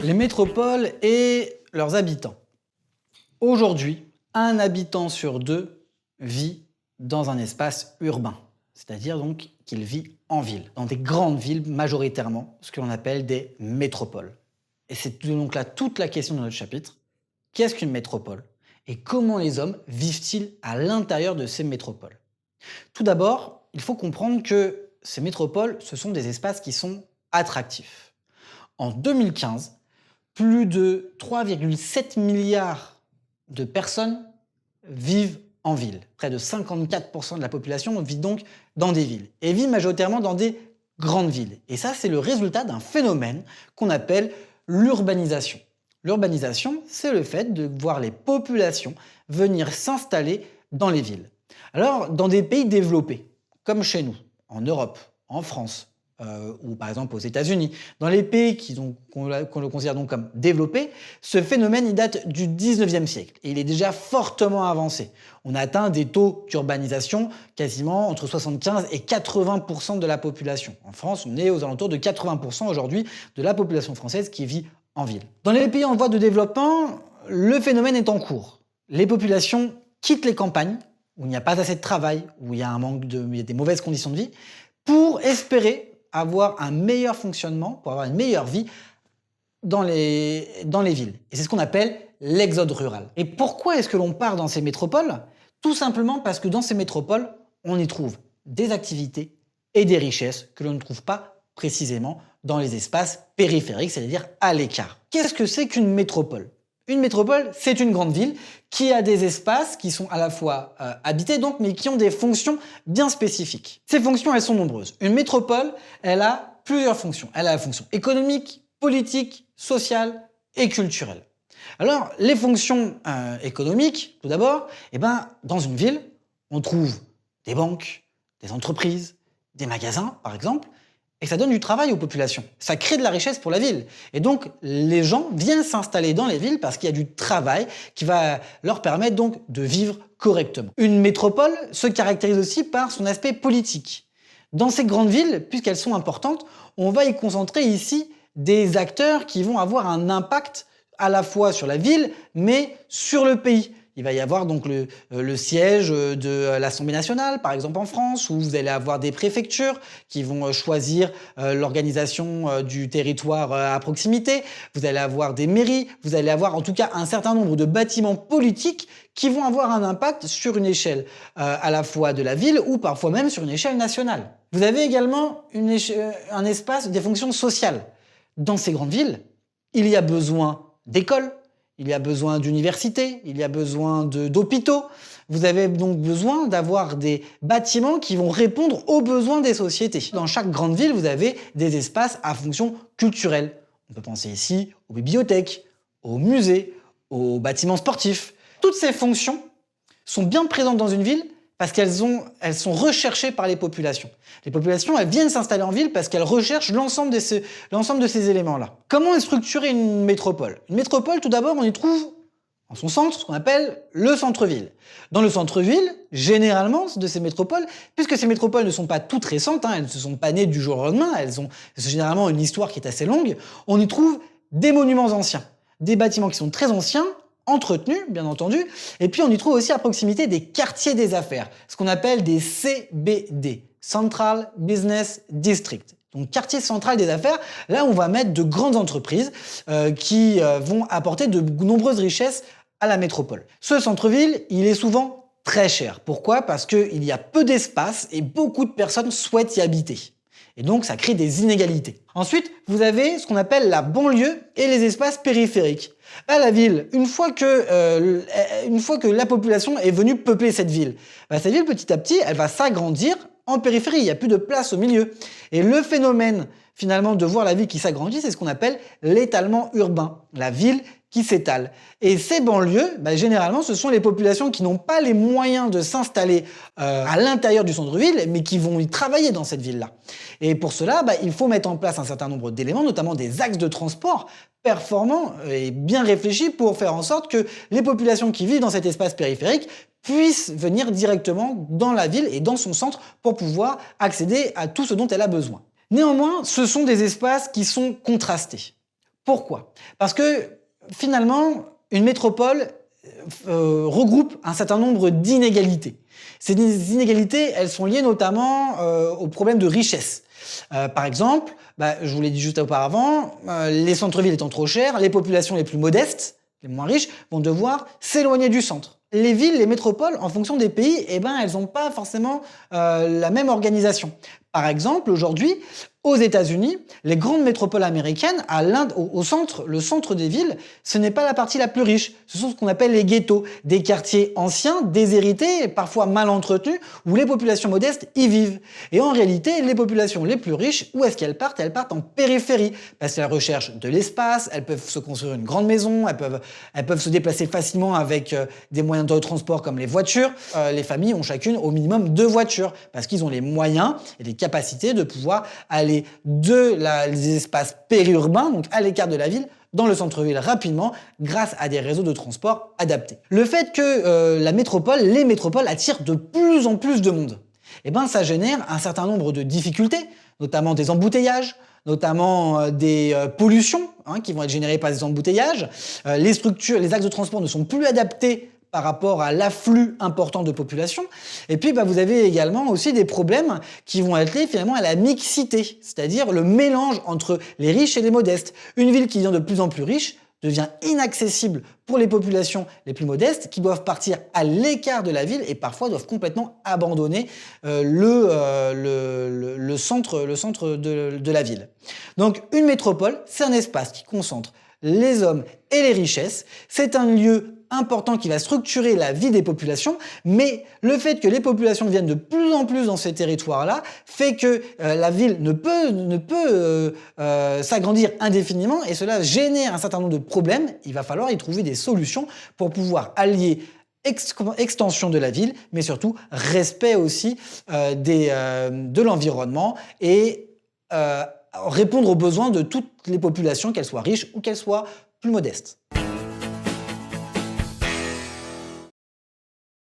Les métropoles et leurs habitants. Aujourd'hui, un habitant sur deux vit dans un espace urbain, c'est-à-dire donc qu'il vit en ville, dans des grandes villes majoritairement, ce que l'on appelle des métropoles. Et c'est donc là toute la question de notre chapitre. Qu'est-ce qu'une métropole? Et comment les hommes vivent-ils à l'intérieur de ces métropoles? Tout d'abord, il faut comprendre que ces métropoles, ce sont des espaces qui sont attractifs. En 2015, plus de 3,7 milliards de personnes vivent en ville. Près de 54% de la population vit donc dans des villes. Et vit majoritairement dans des grandes villes. Et ça, c'est le résultat d'un phénomène qu'on appelle l'urbanisation. L'urbanisation, c'est le fait de voir les populations venir s'installer dans les villes. Alors, dans des pays développés, comme chez nous, en Europe, en France, ou par exemple aux États-Unis, dans les pays qu'on le considère donc comme développés, ce phénomène il date du 19e siècle et il est déjà fortement avancé. On a atteint des taux d'urbanisation quasiment entre 75 et 80% de la population. En France, on est aux alentours de 80% aujourd'hui de la population française qui vit en ville. Dans les pays en voie de développement, le phénomène est en cours. Les populations quittent les campagnes, où il n'y a pas assez de travail, où il y a il y a des mauvaises conditions de vie, pour espérer avoir un meilleur fonctionnement, pour avoir une meilleure vie dans les villes. Et c'est ce qu'on appelle l'exode rural. Et pourquoi est-ce que l'on part dans ces métropoles? Tout simplement parce que dans ces métropoles, on y trouve des activités et des richesses que l'on ne trouve pas précisément dans les espaces périphériques, c'est-à-dire à l'écart. Qu'est-ce que c'est qu'une métropole? Une métropole, c'est une grande ville qui a des espaces qui sont à la fois habités donc, mais qui ont des fonctions bien spécifiques. Ces fonctions, elles sont nombreuses. Une métropole, elle a plusieurs fonctions. Elle a la fonction économique, politique, sociale et culturelle. Alors, les fonctions économiques, tout d'abord, dans une ville, on trouve des banques, des entreprises, des magasins, par exemple, et ça donne du travail aux populations. Ça crée de la richesse pour la ville. Et donc, les gens viennent s'installer dans les villes parce qu'il y a du travail qui va leur permettre donc de vivre correctement. Une métropole se caractérise aussi par son aspect politique. Dans ces grandes villes, puisqu'elles sont importantes, on va y concentrer ici des acteurs qui vont avoir un impact à la fois sur la ville, mais sur le pays. Il va y avoir donc le siège de l'Assemblée nationale, par exemple en France, où vous allez avoir des préfectures qui vont choisir l'organisation du territoire à proximité. Vous allez avoir des mairies, vous allez avoir en tout cas un certain nombre de bâtiments politiques qui vont avoir un impact sur une échelle à la fois de la ville ou parfois même sur une échelle nationale. Vous avez également un espace des fonctions sociales. Dans ces grandes villes, il y a besoin d'écoles, il y a besoin d'universités, il y a besoin d'hôpitaux. Vous avez donc besoin d'avoir des bâtiments qui vont répondre aux besoins des sociétés. Dans chaque grande ville, vous avez des espaces à fonction culturelle. On peut penser ici aux bibliothèques, aux musées, aux bâtiments sportifs. Toutes ces fonctions sont bien présentes dans une ville parce qu'elles sont recherchées par les populations. Les populations, elles viennent s'installer en ville parce qu'elles recherchent l'ensemble de ces éléments-là. Comment est structurée une métropole? Une métropole, tout d'abord, on y trouve en son centre ce qu'on appelle le centre-ville. Dans le centre-ville, généralement, de ces métropoles, puisque ces métropoles ne sont pas toutes récentes, elles ne se sont pas nées du jour au lendemain, elles ont généralement une histoire qui est assez longue, on y trouve des monuments anciens, des bâtiments qui sont très anciens, entretenus, bien entendu, et puis on y trouve aussi à proximité des quartiers des affaires, ce qu'on appelle des CBD, Central Business District. Donc quartier central des affaires, là on va mettre de grandes entreprises qui vont apporter de nombreuses richesses à la métropole. Ce centre-ville, il est souvent très cher. Pourquoi? Parce qu'il y a peu d'espace et beaucoup de personnes souhaitent y habiter. Et donc, ça crée des inégalités. Ensuite, vous avez ce qu'on appelle la banlieue et les espaces périphériques. Là, la ville, une fois que la population est venue peupler cette ville, cette ville, petit à petit, elle va s'agrandir en périphérie. Il n'y a plus de place au milieu. Et le phénomène, finalement, de voir la ville qui s'agrandit, c'est ce qu'on appelle l'étalement urbain. La ville qui s'étale. Et ces banlieues, généralement, ce sont les populations qui n'ont pas les moyens de s'installer à l'intérieur du centre-ville, mais qui vont y travailler dans cette ville-là. Et pour cela, il faut mettre en place un certain nombre d'éléments, notamment des axes de transport performants et bien réfléchis pour faire en sorte que les populations qui vivent dans cet espace périphérique puissent venir directement dans la ville et dans son centre pour pouvoir accéder à tout ce dont elle a besoin. Néanmoins, ce sont des espaces qui sont contrastés. Pourquoi? Parce que finalement, une métropole regroupe un certain nombre d'inégalités. Ces inégalités, elles sont liées notamment aux problèmes de richesse. Par exemple, je vous l'ai dit juste auparavant, les centres-villes étant trop chers, les populations les plus modestes, les moins riches, vont devoir s'éloigner du centre. Les villes, les métropoles, en fonction des pays, elles n'ont pas forcément la même organisation. Par exemple, aujourd'hui, aux États-Unis, les grandes métropoles américaines, au centre, le centre des villes, ce n'est pas la partie la plus riche. Ce sont ce qu'on appelle les ghettos, des quartiers anciens, déshérités, parfois mal entretenus, où les populations modestes y vivent. Et en réalité, les populations les plus riches, où est-ce qu'elles partent? Elles partent en périphérie, parce qu'elles recherchent de l'espace, elles peuvent se construire une grande maison, elles peuvent se déplacer facilement avec des moyens de transport comme les voitures. Les familles ont chacune au minimum 2 voitures, parce qu'ils ont les moyens et les capacités de pouvoir aller des espaces périurbains, donc à l'écart de la ville, dans le centre-ville rapidement, grâce à des réseaux de transport adaptés. Le fait que les métropoles attirent de plus en plus de monde, ça génère un certain nombre de difficultés, notamment des embouteillages, notamment des pollutions qui vont être générées par des embouteillages. Les axes de transport ne sont plus adaptés par rapport à l'afflux important de population. Et puis, vous avez également aussi des problèmes qui vont être liés finalement à la mixité, c'est-à-dire le mélange entre les riches et les modestes. Une ville qui devient de plus en plus riche devient inaccessible pour les populations les plus modestes qui doivent partir à l'écart de la ville et parfois doivent complètement abandonner le centre de la ville. Donc, une métropole, c'est un espace qui concentre les hommes et les richesses. C'est un lieu important qui va structurer la vie des populations, mais le fait que les populations viennent de plus en plus dans ces territoires-là fait que la ville ne peut s'agrandir indéfiniment et cela génère un certain nombre de problèmes. Il va falloir y trouver des solutions pour pouvoir allier extension de la ville, mais surtout respect aussi de l'environnement et répondre aux besoins de toutes les populations, qu'elles soient riches ou qu'elles soient plus modestes.